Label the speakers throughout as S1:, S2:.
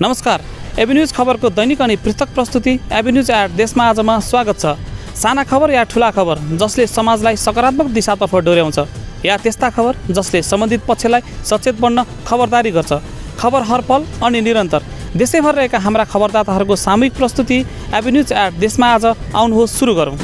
S1: नमस्कार, एबी खबरको दैनिक अनि पृथक प्रस्तुति एबी न्यूज एट देशमा आजमा स्वागत छ। साना खबर या ठुला खबर जसले समाजलाई सकारात्मक दिशातर्फ डोर्याउँछ या त्यस्ता खबर जसले सम्बन्धित पक्षलाई सचेत बन्न खबरदारी गर्छ। खबर हरपल अनि निरन्तर देशैभर रहेका हाम्रा खबरदाताहरूको सामूहिक प्रस्तुति एबी न्यूज एट देशमा आज आउनुहोस् सुरु गरौँ।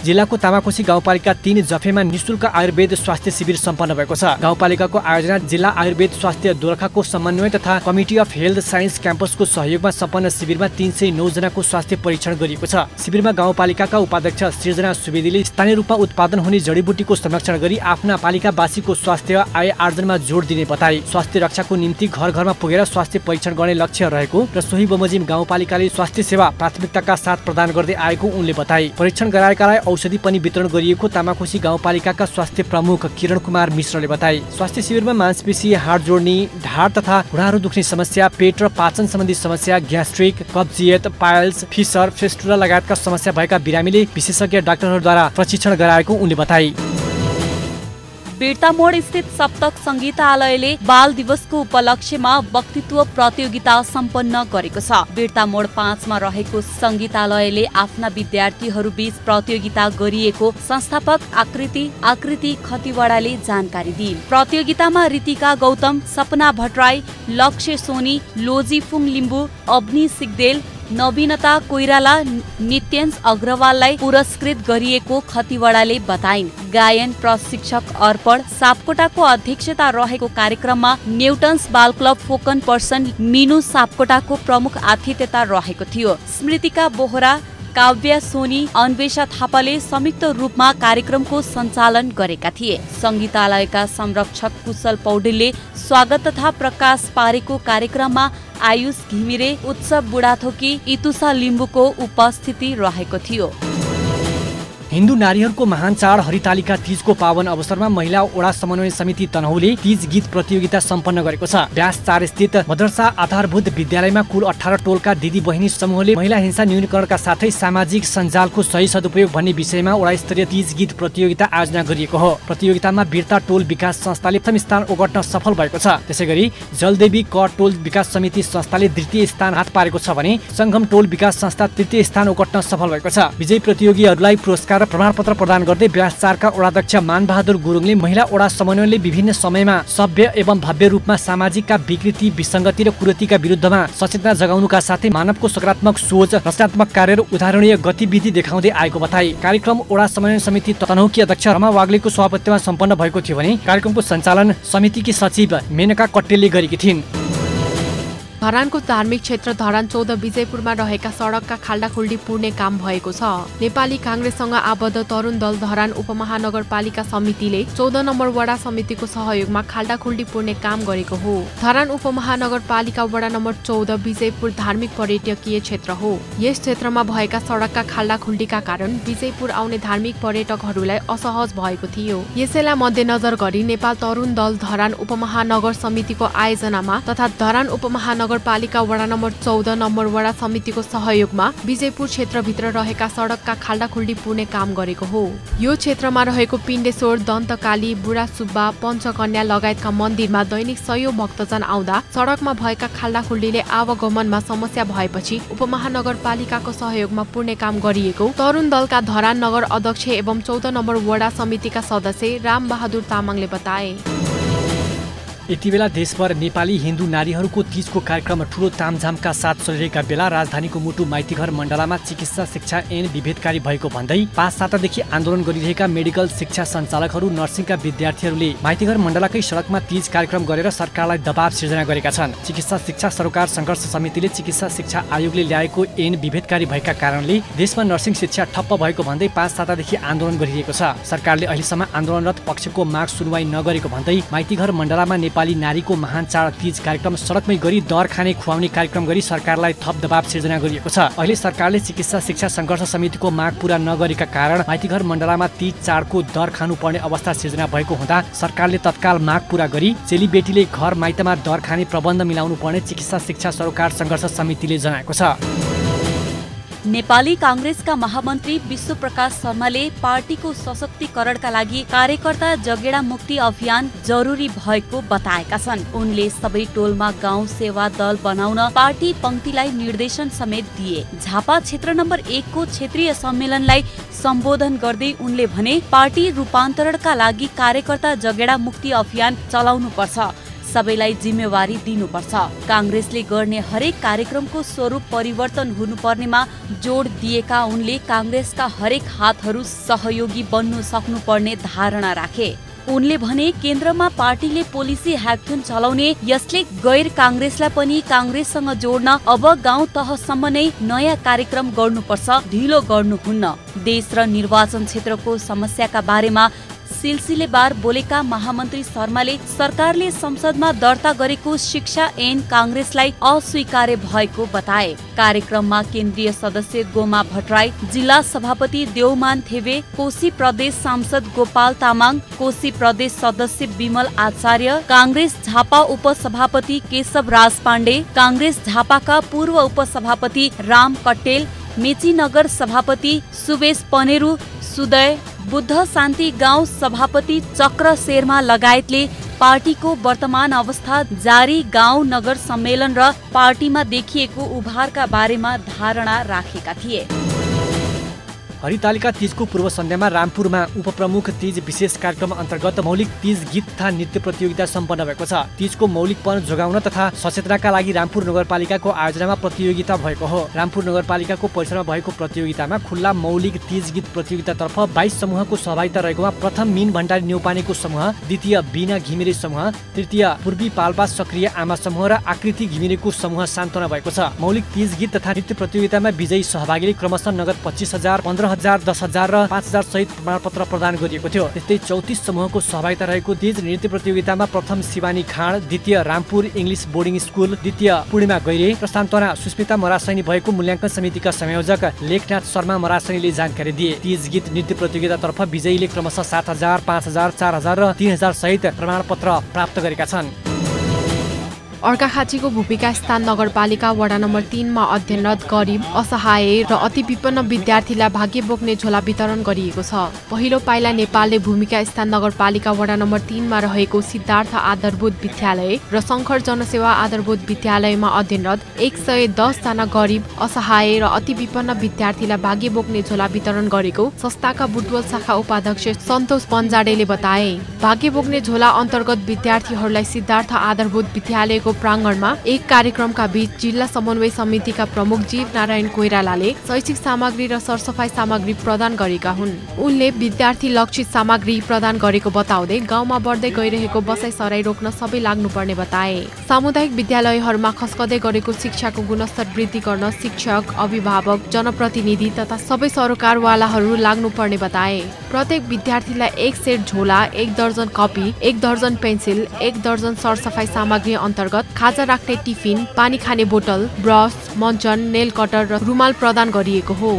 S2: जिल्लाको तामाकोसी गाउँपालिका 3 जफेमा निशुल्क आयुर्वेद स्वास्थ्य शिविर सम्पन्न भएको छ। गाउँपालिकाको आयोजना जिल्ला आयुर्वेद स्वास्थ्य दोलखाको समन्वय तथा कमिटी अफ हेल्थ साइन्स क्याम्पसको सहयोगमा सम्पन्न शिविरमा 309 जनाको स्वास्थ्य परीक्षण गरिएको छ। शिविरमा गाउँपालिकाका उपाध्यक्ष सृजना सुवेदीले स्थानीय रूपमा उत्पादन हुने जडीबुटीको संरक्षण गरी आफ्ना पालिकावासीको स्वास्थ्य आय आर्जनमा जोड दिने बताए। स्वास्थ्य रक्षाको निम्ति घर घरमा पुगेर स्वास्थ्य परीक्षण गर्ने लक्ष्य रहेको र सोही बमोजिम गाउँपालिकाले स्वास्थ्य सेवा प्राथमिकताका साथ प्रदान गर्दै आएको उनले बताए। परीक्षण गराएकालाई औषधि पनि वितरण गरिएको तामाकोसी गाउँपालिकाका स्वास्थ्य प्रमुख किरण कुमार मिश्रले बताए। स्वास्थ्य शिविरमा मांसपेशी, हाड जोड्ने, ढाड तथा घुँडाहरू दुख्ने समस्या, पेट र पाचन सम्बन्धी समस्या, ग्यास्ट्रिक, कब्जियत, पाइल्स, फिसर, फेस्टुला लगायतका समस्या भएका बिरामीले विशेषज्ञ डाक्टरहरूद्वारा प्रशिक्षण गराएको उनले बताए।
S3: बिर्तामोड स्थित सप्तक संगीतालयले बाल दिवसको उपलक्ष्यमा वक्तित्व प्रतियोगिता सम्पन्न गरेको छ। बिर्तामोड 5 मा रहेको संगीतालयले आफ्ना विद्यार्थीहरू बीच प्रतियोगिता गरिएको संस्थापक आकृति खतिवडाले जानकारी दिए। प्रतियोगितामा रितिका गौतम, सपना भट्टराई, लक्ष्य सोनी, लोजीफुङ लिम्बू, अवनी सिगदेल, नवीनता कोइराला, नित्यन्स अग्रवाललाई पुरस्कृत गरिएको खतिवडाले बताइन्। गायन प्रशिक्षक अर्पण सापकोटाको अध्यक्षता रहेको कार्यक्रममा न्युटन्स बाल क्लब फोकन पर्सन मिनु सापकोटाको प्रमुख आतिथ्यता रहेको थियो। स्मृतिका बोहरा, काव्य सोनी, अन्वेषा थापाले संयुक्त रूपमा कार्यक्रमको सञ्चालन गरेका थिए। संगीतालयका संरक्षक कुशल पौडेलले स्वागत तथा प्रकाश पारेको कार्यक्रममा आयुष घिमिरे, उत्सव बुढाथोकी, इतुसा लिम्बूको उपस्थिति रहेको थियो।
S2: हिन्दू नारीहरूको महान चाड हरितालिका तीजको पावन अवसरमा महिला वडा समन्वय समिति तनहुले तीज गीत प्रतियोगिता सम्पन्न गरेको छ। व्यास 4 स्थित मदरसा आधारभूत विद्यालयमा कुल 18 टोलका दिदी बहिनी समूहले महिला हिंसा न्यूनीकरणका साथै सामाजिक सञ्जालको सही सदुपयोग भन्ने विषयमा वडा स्तरीय तीज गीत प्रतियोगिता आयोजना गरिएको हो। प्रतियोगितामा बिर्ता टोल विकास संस्थाले प्रथम स्थान ओगट्न सफल भएको छ। त्यसैगरी जलदेवी क टोल विकास समिति संस्थाले द्वितीय स्थान हात पारेको छ भने संगम टोल विकास संस्था तृतीय स्थान ओगट्न सफल भएको छ। विजयी प्रतियोगीहरूलाई पुरस्कार प्रमाणपत्र प्रदान गर्दै व्यास 4 का वडाध्यक्ष मानबहादुर गुरुङले महिला वडा समन्वयले विभिन्न समयमा सभ्य एवं भव्य रूपमा सामाजिकका विकृति, विसङ्गति र कुरीतिका विरुद्धमा सचेतना जगाउनुका साथै मानवको सकारात्मक सोच, रचनात्मक कार्य र उदाहरणीय गतिविधि देखाउँदै आएको बताए। कार्यक्रम वडा समन्वय समिति तनहुकी अध्यक्ष रमा वाग्लेको सभापतित्वमा सम्पन्न भएको थियो भने कार्यक्रमको सञ्चालन समितिकी सचिव मेनका कट्टेलले गरेकी थिइन्।
S4: धरानको धार्मिक क्षेत्र धरान 14 विजयपुरमा रहेका सडकका खाल्डाखुल्डी पुर्ने काम भएको छ। नेपाली काङ्ग्रेससँग आबद्ध तरुण दल धरान उपमहानगरपालिका समितिले 14 नम्बर वडा समितिको सहयोगमा खाल्डाखुल्डी पुर्ने काम गरेको हो। धरान उपमहानगरपालिका वडा नम्बर 14 विजयपुर धार्मिक पर्यटकीय क्षेत्र हो। यस क्षेत्रमा भएका सडकका खाल्डाखुल्डीका कारण विजयपुर आउने धार्मिक पर्यटकहरूलाई असहज भएको थियो। यसैलाई मध्यनजर गरी नेपाल तरुण दल धरान उपमहानगर समितिको आयोजनामा तथा धरान उपमहानगर पालिका वडा नम्बर 14 नम्बर वडा समितिको सहयोगमा विजयपुर क्षेत्रभित्र रहेका सडकका खाल्डाखुल्डी पुर्ने काम गरेको हो। यो क्षेत्रमा रहेको पिण्डेश्वर, दन्तकाली, बुढा सुब्बा, पञ्चकन्या लगायतका मन्दिरमा दैनिक सयौं भक्तजन आउँदा सडकमा भएका खाल्डाखुल्डीले आवागमनमा समस्या भएपछि उपमहानगरपालिकाको सहयोगमा पुर्ने काम गरिएको तरुण दलका धरान नगर अध्यक्ष एवं 14 नम्बर वडा समितिका सदस्य राम बहादुर तामाङले बताए।
S2: यति बेला देशभर नेपाली हिन्दू नारीहरूको तीजको कार्यक्रम ठूलो तामझामका साथ चलिरहेका बेला राजधानीको मुटु माइतीघर मण्डलामा चिकित्सा शिक्षा ऐन विभेदकारी भएको भन्दै 5 सातादेखि आन्दोलन गरिरहेका मेडिकल शिक्षा सञ्चालकहरू, नर्सिङका विद्यार्थीहरूले माइतीघर मण्डलाकै सडकमा तीज कार्यक्रम गरेर सरकारलाई दबाव सिर्जना गरेका छन्। चिकित्सा शिक्षा सरोकार सङ्घर्ष समितिले चिकित्सा शिक्षा आयोगले ल्याएको ऐन विभेदकारी भएका कारणले देशमा नर्सिङ शिक्षा ठप्प भएको भन्दै 5 सातादेखि आन्दोलन गरिरहेको छ। सरकारले अहिलेसम्म आन्दोलनरत पक्षको माग सुनवाई नगरेको भन्दै माइतीघर मण्डलामा नेपाली नारीको महान चाड तीज कार्यक्रम सडकमै गरी दर खाने खुवाउने कार्यक्रम गरी सरकारलाई थप दबाव सिर्जना गरिएको छ। अहिले सरकारले चिकित्सा शिक्षा सङ्घर्ष समितिको माग पूरा नगरेका कारण माइतीघर मण्डलामा तीज चाडको दर खानु पर्ने अवस्था सिर्जना भएको हुँदा सरकारले तत्काल माग पूरा गरी चेलीबेटीले घर माइतमा दर खाने प्रबन्ध मिलाउनु पर्ने चिकित्सा शिक्षा सरोकार सङ्घर्ष समितिले जनाएको छ।
S3: नेपाली कांग्रेसका महामन्त्री विश्वप्रकाश शर्माले पार्टीको सशक्तिकरणका लागि कार्यकर्ता जगेडा मुक्ति अभियान जरुरी भएको बताएका छन्। उनले सबै टोलमा गाउँ सेवा दल बनाउन पार्टी पंक्तिलाई निर्देशन समेत दिए। झापा क्षेत्र नम्बर 1 को क्षेत्रीय सम्मेलनलाई सम्बोधन गर्दै उनले भने पार्टी रूपान्तरणका लागि कार्यकर्ता जगेडा मुक्ति अभियान चलाउनुपर्छ, सबैलाई जिम्मेवारी दिनुपर्छ। कांग्रेसले गर्ने हरेक कार्यक्रमको स्वरूप परिवर्तन हुनुपर्नेमा जोड दिएका उनले कांग्रेसका हरेक हातहरू सहयोगी बन्नु सक्नुपर्ने धारणा राखे। उनले भने केन्द्रमा पार्टीले पोलिसी ह्याकथन चलाउने, यसले गैर कांग्रेसलाई पनि कांग्रेससँग जोड्न अब गाउँ तहसम्म नै नयाँ कार्यक्रम गर्नुपर्छ, ढिलो गर्नुहुन्न। देश र निर्वाचन क्षेत्रको समस्याका बारेमा सिलसिलेबार बोलेका महामन्त्री शर्माले सरकारले संसदमा दर्ता गरेको शिक्षा ऐन कांग्रेसलाई अस्वीकार्य भएको बताए। कार्यक्रममा केन्द्रीय सदस्य गोमा भट्टराई, जिल्ला सभापति देवमान थेवे, कोशी प्रदेश सांसद गोपाल तामाङ, कोशी प्रदेश सदस्य विमल आचार्य, कांग्रेस झापा उपसभापति केशव राज पाण्डे, कांग्रेस झापाका पूर्व उपसभापति राम कट्टेल, मेची नगर सभापति सुवेश पनेरू, सुदय, बुद्ध शान्ति गाउँ सभापति चक्र शेर्मा लगायतले पार्टीको वर्तमान अवस्था, जारी गाउँ नगर सम्मेलन र पार्टीमा देखिएको उभारका बारेमा धारणा राखेका थिए।
S2: हरितालिका तीजको पूर्व सन्ध्यामा रामपुरमा उपप्रमुख तीज विशेष कार्यक्रम अन्तर्गत मौलिक तीज गीत तथा नृत्य प्रतियोगिता सम्पन्न भएको छ। तीजको मौलिकपन जोगाउन तथा सचेतनाका लागि रामपुर नगरपालिकाको आयोजनामा प्रतियोगिता भएको हो। रामपुर नगरपालिकाको परिसरमा भएको प्रतियोगितामा खुल्ला मौलिक तीज गीत प्रतियोगितातर्फ 22 समूहको सहभागिता रहेकोमा प्रथम मिन भण्डारी न्यौपानेको समूह, द्वितीय बिना घिमिरे समूह, तृतीय पूर्वी पाल्पा सक्रिय आमा समूह र आकृति घिमिरेको समूह सान्त्वना भएको छ। मौलिक तीज गीत तथा नृत्य प्रतियोगितामा विजयी सहभागीले क्रमशः नगद 25,000, 15,000, 10,000 र 5,000 सहित प्रमाणपत्र प्रदान गरिएको थियो। त्यस्तै 34 समूहको सहभागिता रहेको तीज नृत्य प्रतियोगितामा प्रथम शिवानी खाँड, द्वितीय रामपुर इङ्ग्लिस बोर्डिङ स्कुल, द्वितीय पूर्णिमा गैरे र सान्त्वना सुस्मिता मरासैनी भएको मूल्याङ्कन समितिका संयोजक लेखनाथ शर्मा मरासैनीले जानकारी दिए। तीज गीत नृत्य प्रतियोगितातर्फ विजयीले क्रमशः 7,000, 5,000, 4,000 र 3,000 सहित प्रमाणपत्र प्राप्त गरेका छन्।
S4: अर्घाखाँचीको भूमिका स्थान नगरपालिका वडा नम्बर 3 मा अध्ययनरत गरिब, असहाय र अति विपन्न विद्यार्थीलाई भाग्य बोक्ने झोला वितरण गरिएको छ। पहिलो पाइला नेपालले भूमिका स्थान नगरपालिका वडा नम्बर 3 मा रहेको सिद्धार्थ आधारभूत विद्यालय र शङ्कर जनसेवा आधारभूत विद्यालयमा अध्ययनरत 110 जना गरिब, असहाय र अति विपन्न विद्यार्थीलाई भाग्य बोक्ने झोला वितरण गरेको संस्थाका बुटवल शाखा उपाध्यक्ष सन्तोष पन्जाडेले बताए। भाग्य बोक्ने झोला अन्तर्गत विद्यार्थीहरूलाई सिद्धार्थ आधारभूत विद्यालयको प्राङ्गणमा एक कार्यक्रमका बीच जिल्ला समन्वय समितिका प्रमुख जीव नारायण कोइरालाले शैक्षिक सामग्री र सरसफाई सामग्री प्रदान गरेका हुन्। उनले विद्यार्थी लक्षित सामग्री प्रदान गरेको बताउँदै गाउँमा बढ्दै गइरहेको बसाइ सराई रोक्न सबै लाग्नुपर्ने बताए। सामुदायिक विद्यालयहरूमा खस्कदै गरेको शिक्षाको गुणस्तर वृद्धि गर्न शिक्षक, अभिभावक, जनप्रतिनिधि तथा सबै सरकारवालाहरू लाग्नुपर्ने बताए। प्रत्येक विद्यार्थीलाई 1 सेट झोला, 1 दर्जन कपी, 1 दर्जन पेन्सिल, 1 दर्जन सरसफाई सामग्री अन्तर्गत खाजा राख्ने टिफिन, पानी खाने बोतल, ब्रस, मञ्चन, नेल कटर र रुमाल प्रदान गरिएको हो।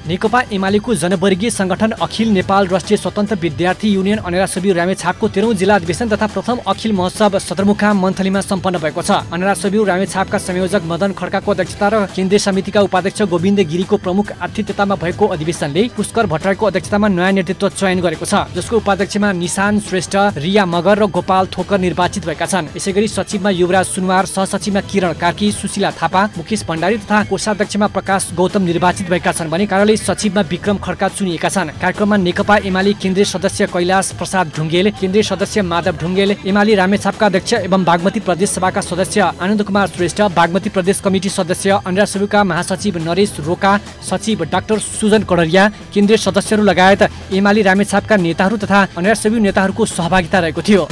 S2: नेकपा एमालेको जनवर्गीय संगठन अखिल नेपाल राष्ट्रिय स्वतन्त्र विद्यार्थी युनियन अनेरासबी रामेछापको 13औं जिल्ला अधिवेशन तथा प्रथम अखिल महोत्सव सदरमुकाम मन्थलीमा सम्पन्न भएको छ। अनेरासबी रामेछापका संयोजक मदन खड्काको अध्यक्षता र केन्द्रीय समितिका उपाध्यक्ष गोविन्द गिरीको प्रमुख आतिथ्यतामा भएको अधिवेशनले पुष्कर भट्टराईको अध्यक्षतामा नयाँ नेतृत्व चयन गरेको छ, जसको उपाध्यक्षमा निशान श्रेष्ठ, रिया मगर र गोपाल थोकर निर्वाचित भएका छन्। यसैगरी सचिवमा युवराज सुनवार, सहसचिवमा किरण कार्की, सुशीला थापा, मुकेश भण्डारी तथा कोषाध्यक्षमा प्रकाश गौतम निर्वाचित भएका छन् भने कार्यालय सचिवमा विक्रम खड्का चुनिएका छन्। कार्यक्रममा नेकपा एमाले केन्द्रीय सदस्य कैलाश प्रसाद ढुङ्गेल, केन्द्रीय सदस्य माधव ढुङ्गेल, एमाले रामेछापका अध्यक्ष एवं बागमती प्रदेश सभाका सदस्य आनन्द कुमार श्रेष्ठ, बागमती प्रदेश कमिटी सदस्य अनेरासबीका महासचिव नरेश रोका, सचिव डाक्टर सुजन कडरिया, केन्द्रीय सदस्यहरू लगायत एमाले रामेछापका नेताहरू तथा अनेरासबी नेताहरूको सहभागिता रहेको थियो।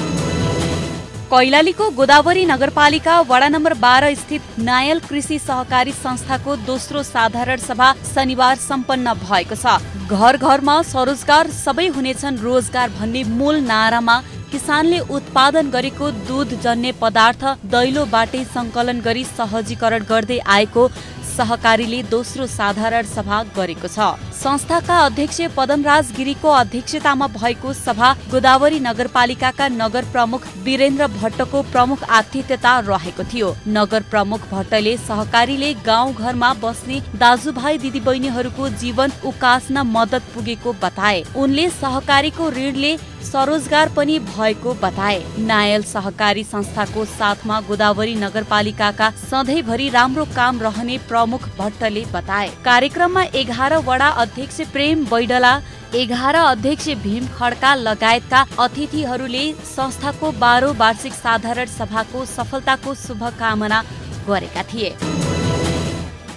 S3: कैलालीको गोदावरी नगरपालिका वडा नम्बर 12 स्थित नायल कृषि सहकारी संस्थाको दोस्रो साधारण सभा शनिबार सम्पन्न भएको छ। घर घरमा स्वरोजगार, सबै हुनेछन् रोजगार भन्ने मूल नारामा किसानले उत्पादन गरेको दूधजन्य पदार्थ दैलोबाटै सङ्कलन गरी सहजीकरण गर्दै आएको सहकारीले दोस्रो साधारण सभा गरेको छ। संस्थाका अध्यक्ष पदमराज गिरीको अध्यक्षतामा भएको सभा गोदावरी नगरपालिकाका नगर प्रमुख वीरेन्द्र भट्टको प्रमुख आतिथ्यता रहेको थियो। नगर प्रमुख भट्टले सहकारीले गाउँ घरमा बस्ने दाजुभाइ दिदीबहिनीहरूको जीवन उकास्न मद्दत पुगेको बताए। उनले सहकारीको ऋणले स्वरोजगार पनि भएको बताए। नायल सहकारी संस्थाको साथमा गोदावरी नगरपालिकाका सधैँभरि राम्रो काम रहने प्रमुख भट्टले बताए। कार्यक्रममा 11 वडा अध्यक्ष प्रेम बैडला, 11 अध्यक्ष भीम खड्का लगायतका अतिथिहरूले संस्थाको 12औं वार्षिक साधारण सभाको सफलताको शुभकामना गरेका थिए।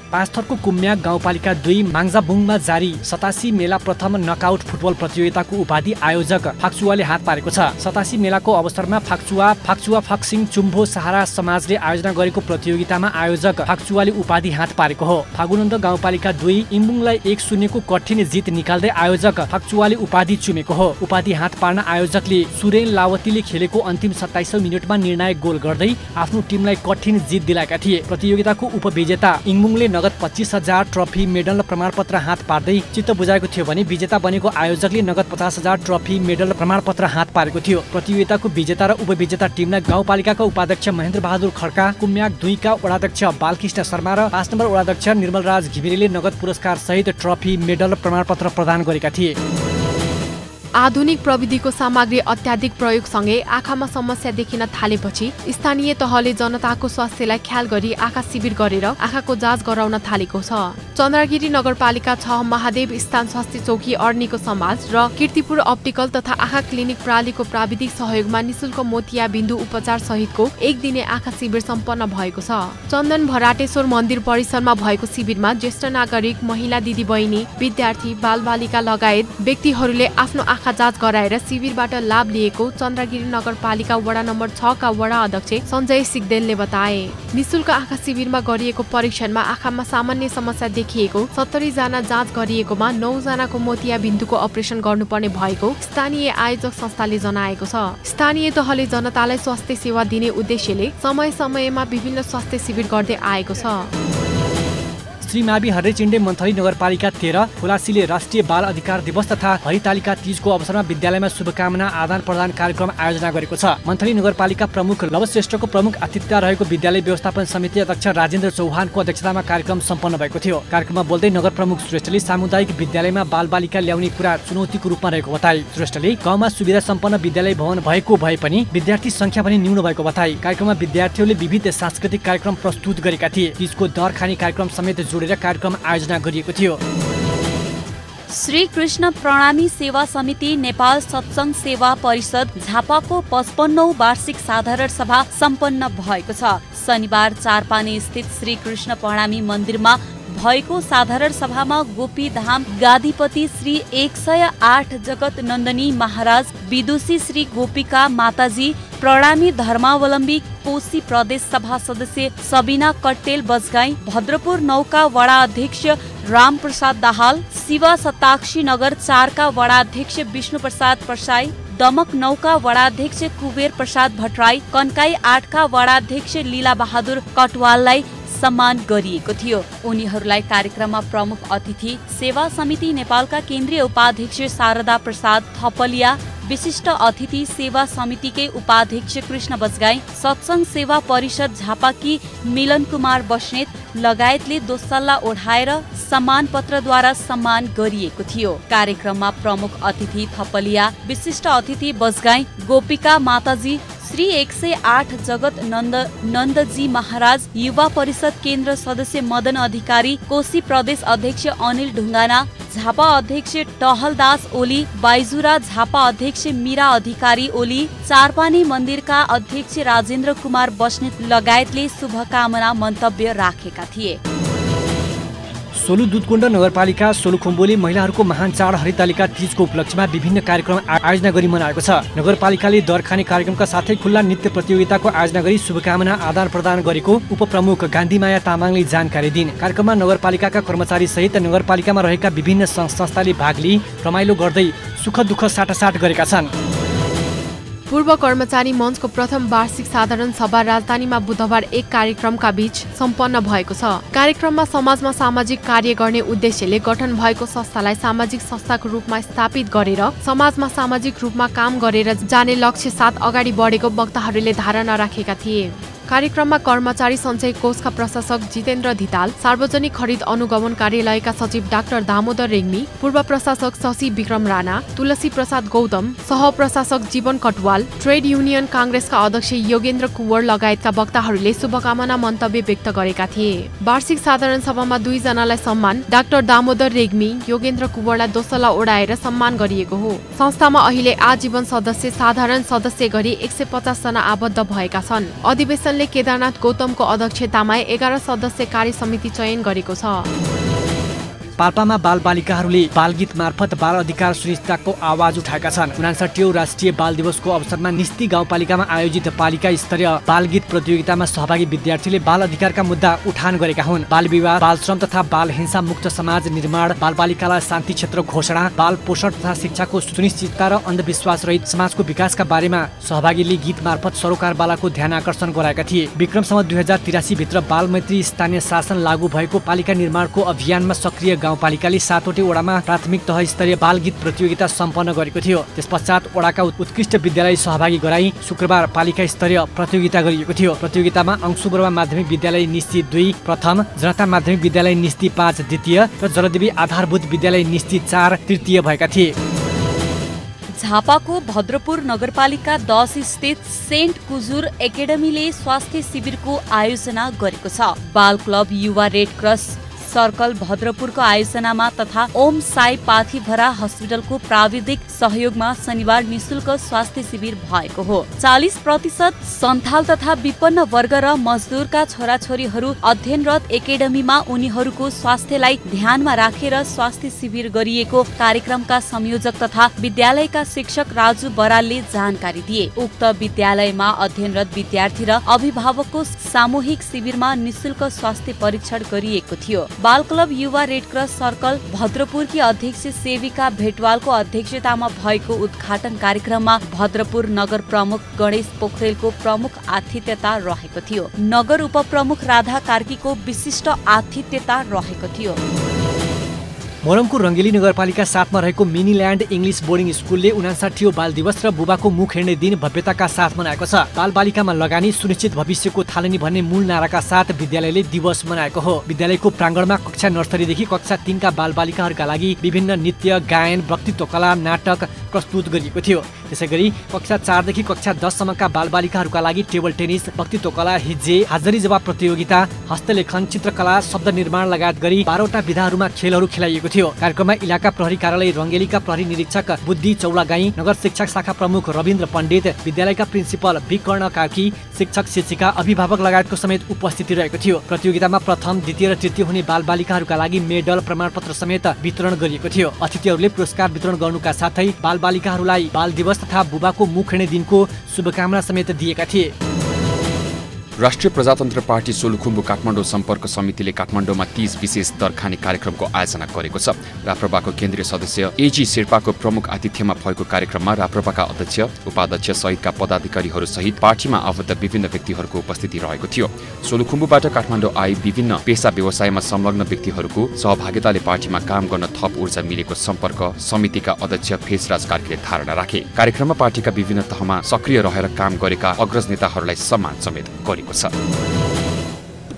S2: पाँचथरको कुम्याक गाउँपालिका 2 माङ्जाबुङमा जारी 87 मेला प्रथम नकआउट फुटबल प्रतियोगिताको उपाधि आयोजक फाक्चुवाले हात पारेको छ। 87 मेलाको अवसरमा फाक्चुवा फाक्सिङ चुम्भो सहारा समाजले आयोजना गरेको प्रतियोगितामा आयोजक फाक्चुवाले उपाधि हात पारेको हो। फागुनन्द गाउँपालिका 2 इम्बुङलाई 1-0 को कठिन जित निकाल्दै आयोजक फाक्चुवाले उपाधि चुमेको हो। उपाधि हात पार्न आयोजकले सुरेन लावतीले खेलेको अन्तिम 27औं मिनेटमा निर्णायक गोल गर्दै आफ्नो टिमलाई कठिन जित दिलाएका थिए। प्रतियोगिताको उपविजेता इम्बुङले नगद 25,000 ट्रफी मेडल र प्रमाणपत्र हात पार्दै चित्त बुझाएको थियो भने विजेता बनेको आयोजकले नगद 50,000 ट्रफी मेडल र प्रमाणपत्र हात पारेको थियो। प्रतियोगिताको विजेता र उपविजेता टिमलाई गाउँपालिकाका उपाध्यक्ष महेन्द्र बहादुर खड्का, कुम्याक 2 का वडाध्यक्ष बालकृष्ण शर्मा र 5 नम्बर वडाध्यक्ष निर्मलराज घिमिरेले नगद पुरस्कार सहित ट्रफी मेडल र प्रमाणपत्र प्रदान गरेका थिए।
S4: आधुनिक प्रविधिको सामग्री अत्याधिक प्रयोगसँगै आँखामा समस्या देखिन थालेपछि स्थानीय तहले जनताको स्वास्थ्यलाई ख्याल गरी आँखा शिविर गरेर आँखाको जाँच गराउन थालेको छ। चन्द्रगिरी नगरपालिका 6 महादेव स्थान स्वास्थ्य चौकी अर्नीको समाज र कीर्तिपुर अप्टिकल तथा आँखा क्लिनिक प्रालीको प्राविधिक सहयोगमा निशुल्क मोतिया बिन्दु उपचार सहितको 1 दिने आँखा शिविर सम्पन्न भएको छ। चन्दन भराटेश्वर मन्दिर परिसरमा भएको शिविरमा ज्येष्ठ नागरिक, महिला दिदीबहिनी, विद्यार्थी, बालबालिका लगायत व्यक्तिहरूले आफ्नो आँखा जाँच गराएर शिविरबाट लाभ लिएको चन्द्रगिरी नगरपालिका वडा नम्बर 6 का वडा अध्यक्ष सञ्जय सिगदेलले बताए। निशुल्क आँखा शिविरमा गरिएको परीक्षणमा आँखामा सामान्य समस्या देखिएको 70 जना जाँच गरिएकोमा 9 जनाको मोतिया बिन्दुको अपरेसन गर्नुपर्ने भएको स्थानीय आयोजक संस्थाले जनाएको छ। स्थानीय तहले जनतालाई स्वास्थ्य सेवा दिने उद्देश्यले समय समयमा विभिन्न स्वास्थ्य शिविर गर्दै आएको छ।
S2: श्री मावि हर्रेचिण्डे मन्थली नगरपालिका 13 फुलासीले राष्ट्रिय बाल अधिकार दिवस तथा हरितालिका तीजको अवसरमा विद्यालयमा शुभकामना आदान प्रदान कार्यक्रम आयोजना गरेको छ। मन्थली नगरपालिका प्रमुख लवश्रेष्ठको प्रमुख आतिथ्यता रहेको विद्यालय व्यवस्थापन समिति अध्यक्ष राजेन्द्र चौहानको अध्यक्षतामा कार्यक्रम सम्पन्न भएको थियो। कार्यक्रममा बोल्दै नगर प्रमुख श्रेष्ठले सामुदायिक विद्यालयमा बालबालिका ल्याउने कुरा चुनौतीको रूपमा रहेको बताए। श्रेष्ठले गाउँमा सुविधा सम्पन्न विद्यालय भवन भएको भए पनि विद्यार्थी संख्या पनि न्यून भएको बताए। कार्यक्रममा विद्यार्थीहरूले विविध सांस्कृतिक कार्यक्रम प्रस्तुत गरेका थिए। तीजको दर खाने कार्यक्रम समेत जोडेर कार्यक्रम आयोजना गरिएको थियो।
S3: श्री कृष्ण प्रणामी सेवा समिति नेपाल सत्संग सेवा परिषद झापाको 55औं वार्षिक साधारण सभा सम्पन्न भएको छ। शनिबार चारपाने स्थित श्री कृष्ण प्रणामी मन्दिरमा भएको साधारण सभामा गोपीधाम गादीपति श्री 108 जगत नन्दनी महाराज, विदुषी श्री गोपिका माताजी, प्रणामी धर्मावलम्बी कोशी प्रदेश सभा सदस्य सबिना कट्टेल बजगाई, भद्रपुर 9 का वडा अध्यक्ष रामप्रसाद दाहाल, शिवा सताक्षी नगर 4 का वडा अध्यक्ष विष्णु प्रसाद परसाई, दमक 9 का वडाध्यक्ष कुबेर प्रसाद भट्टराई, कन्काई 8 का वडाध्यक्ष लीला बहादुर कटवाललाई सम्मान गरिएको थियो। उनीहरूलाई कार्यक्रममा प्रमुख अतिथि सेवा समिति नेपालका केन्द्रीय उपाध्यक्ष शारदा प्रसाद थपलिया, विशिष्ट अतिथि सेवा समितिकै उपाध्यक्ष कृष्ण बजगाई, सत्संग सेवा परिषद झापाकी मिलन कुमार बस्नेत लगायतले दोस्सल्ला ओढाएर सम्मान पत्रद्वारा सम्मान गरिएको थियो। कार्यक्रममा प्रमुख अतिथि थपलिया, विशिष्ट अतिथि बजगाई, गोपिका माताजी, श्री 108 जगत नन्दजी महाराज, युवा परिषद केन्द्र सदस्य मदन अधिकारी, कोशी प्रदेश अध्यक्ष अनिल ढुङ्गाना, झापा अध्यक्ष टहलदास ओली, बाइजुरा झापा अध्यक्ष मीरा अधिकारी ओली, चारपानी मन्दिरका अध्यक्ष राजेन्द्र कुमार बस्नेत लगायतले शुभकामना मन्तव्य राखेका थिए।
S2: सोलु दुधकुण्ड नगरपालिका सोलुखुम्बुले महिलाहरूको महान चाड हरितालिका तीजको उपलक्ष्यमा विभिन्न कार्यक्रम आयोजना गरी मनाएको छ। नगरपालिकाले दर खाने कार्यक्रमका साथै खुल्ला नृत्य प्रतियोगिताको आयोजना गरी शुभकामना आदान प्रदान गरेको उपप्रमुख गान्धीमाया तामाङले जानकारी दिन्। कार्यक्रममा नगरपालिकाका कर्मचारी सहित नगरपालिकामा रहेका विभिन्न संस्थाले भाग लिई रमाइलो गर्दै सुख दुःख साटासाट गरेका छन्।
S4: पूर्व कर्मचारी मञ्चको प्रथम वार्षिक साधारण सभा राजधानीमा बुधबार एक कार्यक्रमका बीच सम्पन्न भएको छ। कार्यक्रममा समाजमा सामाजिक कार्य गर्ने उद्देश्यले गठन भएको संस्थालाई सामाजिक संस्थाको रूपमा स्थापित गरेर समाजमा सामाजिक रूपमा काम गरेर जाने लक्ष्य साथ अगाडि बढेको वक्ताहरूले धारणा राखेका थिए। कार्यक्रममा कर्मचारी सञ्चय कोषका प्रशासक जितेन्द्र धिताल, सार्वजनिक खरिद अनुगमन कार्यालयका सचिव डाक्टर दामोदर रेग्मी, पूर्व प्रशासक शशि विक्रम राणा, तुलसी प्रसाद गौतम, सहप्रशासक जीवन कटवाल, ट्रेड युनियन काङ्ग्रेसका अध्यक्ष योगेन्द्र कुँवर लगायतका वक्ताहरूले शुभकामना मन्तव्य व्यक्त गरेका थिए। वार्षिक साधारण सभामा 2 जनालाई सम्मान, डाक्टर दामोदर रेग्मी, योगेन्द्र कुँवरलाई दोस्सला ओढाएर सम्मान गरिएको हो। संस्थामा अहिले आजीवन सदस्य, साधारण सदस्य गरी 150 जना आबद्ध भएका छन्। अधिवेशन केदारनाथ गौतमको अध्यक्षतामा 11 सदस्य कार्य समिति चयन गरेको छ।
S2: पाल्पामा बालबालिकाहरूले बालगीत मार्फत बाल अधिकार सुनिश्चितताको आवाज उठाएका छन्। 59औं राष्ट्रिय बाल दिवसको अवसरमा निस्ती गाउँपालिकामा आयोजित पालिका स्तरीय बालगीत प्रतियोगितामा सहभागी विद्यार्थीले बाल अधिकारका मुद्दा उठान गरेका हुन्। बाल विवाह, बाल श्रम तथा बाल हिंसा मुक्त समाज निर्माण, बालबालिकालाई शान्ति क्षेत्र घोषणा, बाल पोषण तथा शिक्षाको सुनिश्चितता र अन्धविश्वास रहित समाजको विकासका बारेमा सहभागीले गीत मार्फत सरोकारवालाको ध्यान आकर्षण गराएका थिए। विक्रमसम्म 2083 भित्र बाल मैत्री स्थानीय शासन लागू भएको पालिका निर्माणको अभियानमा सक्रिय गाउँपालिकाले 7वटै वडामा प्राथमिक तह स्तरीय बालगीत प्रतियोगिता सम्पन्न गरेको थियो। त्यसपश्चात वडाका उत्कृष्ट विद्यालय सहभागी गराई शुक्रबार पालिका स्तरीय प्रतियोगिता गरिएको थियो। प्रतियोगितामा अंशुबर्मा माध्यमिक विद्यालय निस्ती 2 प्रथम, जनता माध्यमिक विद्यालय निस्ती 5 द्वितीय र जलदेवी आधारभूत विद्यालय निस्ती 4 तृतीय भएका थिए।
S3: झापाको भद्रपुर नगरपालिका 10 स्थित सेन्ट कुजुर एकाडेमीले स्वास्थ्य शिविरको आयोजना गरेको छ। बाल क्लब, युवा रेड क्रस सर्कल भद्रपुरको आयोजनामा तथा ओम साई पाथिभरा हस्पिटलको प्राविधिक सहयोगमा शनिबार निशुल्क स्वास्थ्य शिविर भएको हो। 40% सन्थाल तथा विपन्न वर्ग र मजदुरका छोराछोरीहरू अध्ययनरत एकाडेमीमा उनीहरूको स्वास्थ्यलाई ध्यानमा राखेर स्वास्थ्य शिविर गरिएको कार्यक्रमका संयोजक तथा विद्यालयका शिक्षक राजु बरालले जानकारी दिए। उक्त विद्यालयमा अध्ययनरत विद्यार्थी र अभिभावकको सामूहिक शिविरमा निशुल्क स्वास्थ्य परीक्षण गरिएको थियो। बाल क्लब, युवा रेड क्रस सर्कल भद्रपुरकी अध्यक्ष सेविका भेटवालको अध्यक्षतामा भएको उद्घाटन कार्यक्रममा भद्रपुर नगर प्रमुख गणेश पोखरेलको प्रमुख आतिथ्यता रहेको थियो। नगर उपप्रमुख राधा कार्कीको विशिष्ट आतिथ्यता रहेको थियो।
S2: मोरङको रङ्गेली नगरपालिका 7 मा रहेको मिनील्यान्ड इङ्ग्लिस बोर्डिङ स्कुलले 59औं बाल दिवस र बुबाको मुख हेर्ने दिन भव्यताका साथ मनाएको छ। बालबालिकामा लगानी सुनिश्चित भविष्यको थालनी भन्ने मूल नाराका साथ विद्यालयले दिवस मनाएको हो। विद्यालयको प्राङ्गणमा कक्षा नर्सरीदेखि कक्षा 3 का बालबालिकाहरूका लागि विभिन्न नृत्य, गायन, वक्तृत्व कला, नाटक प्रस्तुत गरिएको थियो। त्यसैगरी कक्षा 4 देखि कक्षा 10 सम्मका बालबालिकाहरूका लागि टेबल टेनिस, वक्तृत्व कला, हिज्जे, हाजरी जवाब प्रतियोगिता, हस्तलेखन, चित्रकला, शब्द निर्माण लगायत गरी 12वटा विधाहरूमा खेलहरू खेलाइएको थियो। कार्यक्रममा इलाका प्रहरी कार्यालय रङ्गेलीका प्रहरी निरीक्षक बुद्धि चौलागाई, नगर शिक्षा शाखा प्रमुख रविन्द्र पण्डित, विद्यालयका प्रिन्सिपल विकर्ण कार्की, शिक्षक शिक्षिका, अभिभावक लगायतको समेत उपस्थिति रहेको थियो। प्रतियोगितामा प्रथम, द्वितीय र तृतीय हुने बालबालिकाहरूका लागि मेडल, प्रमाणपत्र समेत वितरण गरिएको थियो। अतिथिहरूले पुरस्कार वितरण गर्नुका साथै बालबालिकाहरूलाई बाल दिवस तथा बुबाको मुख हेर्ने दिनको शुभकामना समेत दिएका थिए।
S5: राष्ट्रिय प्रजातन्त्र पार्टी सोलुखुम्बु काठमाडौँ सम्पर्क समितिले काठमाडौँमा 30 विशेष दरखाने कार्यक्रमको आयोजना गरेको छ। राप्रपाको केन्द्रीय सदस्य एजी शेर्पाको प्रमुख आतिथ्यमा भएको कार्यक्रममा राप्रपाका अध्यक्ष, उपाध्यक्ष सहितका पदाधिकारीहरू सहित पार्टीमा आबद्ध विभिन्न व्यक्तिहरूको उपस्थिति रहेको थियो। सोलुखुम्बुबाट काठमाडौँ आई विभिन्न पेशा व्यवसायमा संलग्न व्यक्तिहरूको सहभागिताले पार्टीमा काम गर्न थप ऊर्जा मिलेको सम्पर्क समितिका अध्यक्ष फेसराज कार्कीले धारणा राखे। कार्यक्रममा पार्टीका विभिन्न तहमा सक्रिय रहेर काम गरेका अग्रज नेताहरूलाई सम्मान समेत गरियो।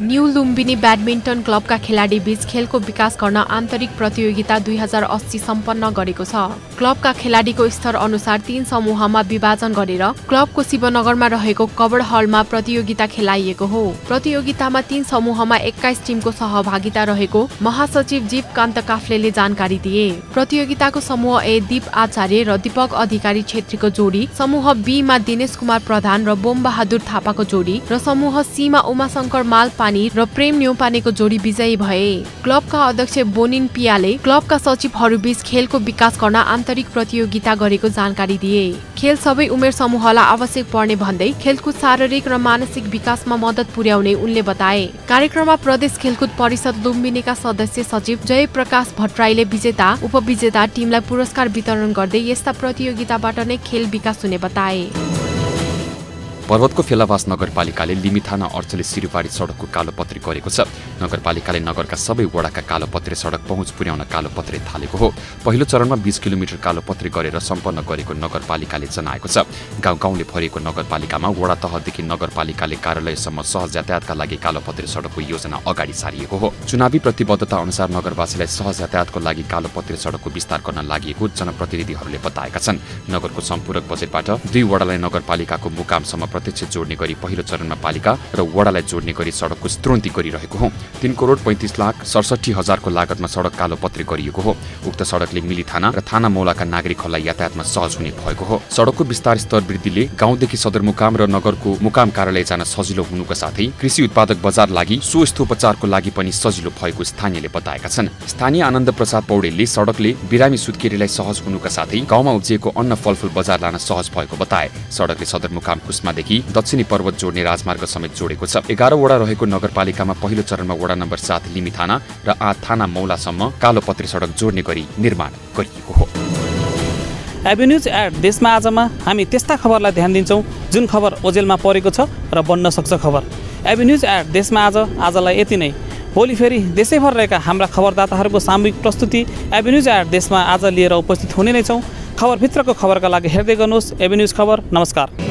S4: न्यू लुम्बिनी ब्याडमिन्टन क्लबका खेलाडी बीच खेलको विकास गर्न आन्तरिक प्रतियोगिता 2080 सम्पन्न गरेको छ। क्लबका खेलाडीको स्तर अनुसार 3 समूहमा विभाजन गरेर क्लबको शिवनगरमा रहेको कबड हलमा प्रतियोगिता खेलाइएको हो। प्रतियोगितामा 3 समूहमा 21 टिमको सहभागिता रहेको महासचिव जीवकान्त काफ्लेले जानकारी दिए। प्रतियोगिताको समूह ए दीप आचार्य र दीपक अधिकारी छेत्रीको जोडी, समूह बी मा दिनेश कुमार प्रधान र बोम बहादुर थापाको जोडी र समूह सी मा उमाशंकर माल र प्रेम न्यौपानेको जोडी विजयी भए। क्लबका अध्यक्ष बोनिन पियाले क्लबका सचिवहरूबीच खेलको विकास गर्न आन्तरिक प्रतियोगिता गरेको जानकारी दिए। खेल सबै उमेर समूहलाई आवश्यक पर्ने भन्दै खेलकुद शारीरिक र मानसिक विकासमा मद्दत पुर्याउने उनले बताए। कार्यक्रममा प्रदेश खेलकुद परिषद लुम्बिनीका सदस्य सचिव जय प्रकाश भट्टराईले विजेता उपविजेता टिमलाई पुरस्कार वितरण गर्दै यस्ता प्रतियोगिताबाट नै खेल विकास हुने बताए।
S5: पर्वतको फेलावास नगरपालिकाले लिमिथाना अर्चले सिरुवारी सडकको कालोपत्री गरेको छ। नगरपालिकाले नगरका सबै वडाका कालोपत्री सडक पहुँच पुर्याउन कालोपत्री थालेको हो। पहिलो चरणमा 20 किलोमिटर कालोपत्री गरेर सम्पन्न गरेको नगरपालिकाले जनाएको छ। गाउँ गाउँले भरिएको नगरपालिकामा वडा तहदेखि नगरपालिकाले कार्यालयसम्म सहज यातायातका लागि कालोपत्री सडकको योजना अगाडि सारिएको हो। चुनावी प्रतिबद्धता अनुसार नगरवासीलाई सहज यातायातको लागि कालोपत्री सडकको विस्तार गर्न लागि जनप्रतिनिधिहरूले बताएका छन्। नगरको सम्पूरक बजेटबाट 2 वडालाई नगरपालिकाको मुकामसम्म प्रत्यक्ष जोड्ने गरी पहिलो चरणमा पालिका र वडालाई जोड्ने गरी सडकको स्त्रोन्ती गरिरहेको हो। 3 करोड 35,67,000 लागतमा सडक कालोपत्री गरिएको हो। उक्त सडकले मिली थाना र थाना मौलाका नागरिकहरूलाई यातायातमा सहज हुने भएको हो। सडकको विस्तार स्तर वृद्धिले गाउँदेखि सदरमुकाम र नगरको मुकाम कार्यालय जान सजिलो हुनुका साथै कृषि उत्पादक बजार लागि स्वास्थ्योपचारको लागि पनि सजिलो भएको स्थानीयले बताएका छन्। स्थानीय आनन्द प्रसाद पौडेलले सडकले बिरामी सुत्केरीलाई सहज हुनुका साथै गाउँमा उब्जिएको अन्न फलफुल बजार लान सहज भएको बताए। सडकले सदरमुकाम कुस्मादेखि दक्षिणी पर्वत जोड्ने राजमार्ग समेत जोडेको छ। 11 वडा रहेको नगरपालिकामा पहिलो चरणमा वडा नम्बर 7 लिमी थाना र 8 थाना मौलासम्म कालोपत्री सडक जोड्ने गरी निर्माण गरिएको हो।
S1: एभिन्यूज एड देशमा आजमा हामी त्यस्ता खबरलाई ध्यान दिन्छौँ जुन खबर ओजेलमा परेको छ र बन्न सक्छ खबर। एभिन्यूज एड देशमा आजलाई यति नै। भोलि फेरि देशैभर रहेका हाम्रा खबरदाताहरूको सामूहिक प्रस्तुति एभिन्यूज एड देशमा आज लिएर उपस्थित हुने नै छौँ। खबरभित्रको खबरका लागि हेर्दै गर्नुहोस् एभिन्यूज खबर। नमस्कार।